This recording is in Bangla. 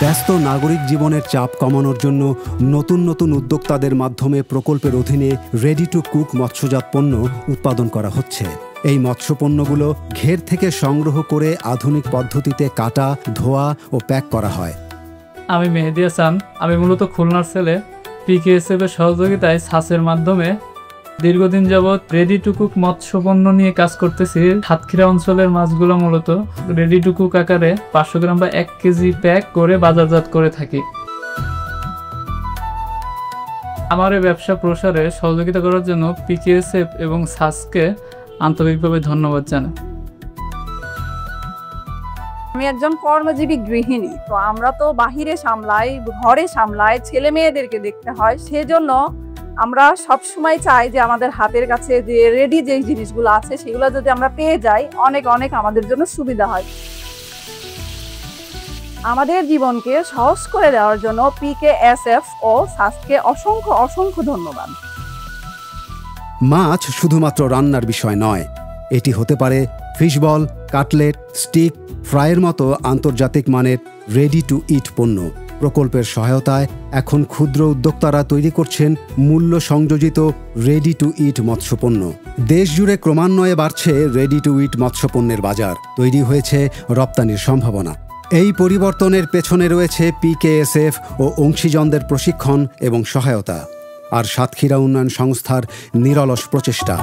ব্যস্ত নাগরিক জীবনের চাপ কমানোর জন্য নতুন নতুন উদ্যোক্তাদের মাধ্যমে প্রকল্পের অধীনে রেডি টু কুক মৎস্যজাত পণ্য উৎপাদন করা হচ্ছে। এই মৎস্যপণ্যগুলো ঘের থেকে সংগ্রহ করে আধুনিক পদ্ধতিতে কাটা, ধোয়া ও প্যাক করা হয়। আমি মেহেদি হাসান। আমি মূলত খুলনার ছেলে। পিকেএসএফ এর সহযোগিতায় ছাঁচের মাধ্যমে দীর্ঘদিন যাবৎ রেডি টু কুক মৎস্যপণ্য নিয়ে কাজ করতেছি। সাতক্ষীরা অঞ্চলের মাছগুলো মূলত রেডি টু কুক আকারে 500 গ্রাম বা 1 কেজি প্যাক করে বাজারজাত করে থাকি। আমার এই ব্যবসা প্রসারে সহযোগিতা করার জন্য পিকেএসএফ এবং ছাঁচকে আন্তরিকভাবে ধন্যবাদ জানাই। আমি একজন কর্মজীবী গৃহিণী, তো আমরা তো বাহিরে সামলাই, ঘরে সামলাই, ছেলে মেয়েদেরকে দেখতে হয়। সেজন্য আমরা সব সময় চাই যে আমাদের হাতের কাছে যে রেডি যেই জিনিসগুলো আছে সেগুলো যদি আমরা পেয়ে যাই অনেক অনেক আমাদের জন্য সুবিধা হয়। আমাদের জীবনকে সহজ করে দেওয়ার জন্য পিকেএসএফ ও ছাঁচকে অসংখ্য অসংখ্য ধন্যবাদ। মাছ শুধুমাত্র রান্নার বিষয় নয়, এটি হতে পারে ফিশবল, কাটলেট, স্টিক, ফ্রাইয়ের মতো আন্তর্জাতিক মানের রেডি টু ইট পণ্য। প্রকল্পের সহায়তায় এখন ক্ষুদ্র উদ্যোক্তারা তৈরি করছেন মূল্য সংযোজিত রেডি টু ইট মৎস্যপণ্য। দেশজুড়ে ক্রমান্বয়ে বাড়ছে রেডি টু ইট মৎস্যপণ্যের বাজার, তৈরি হয়েছে রপ্তানির সম্ভাবনা। এই পরিবর্তনের পেছনে রয়েছে পিকেএসএফ ও অংশীজনদের প্রশিক্ষণ এবং সহায়তা, আর সাতক্ষীরা উন্নয়ন সংস্থার নিরলস প্রচেষ্টা।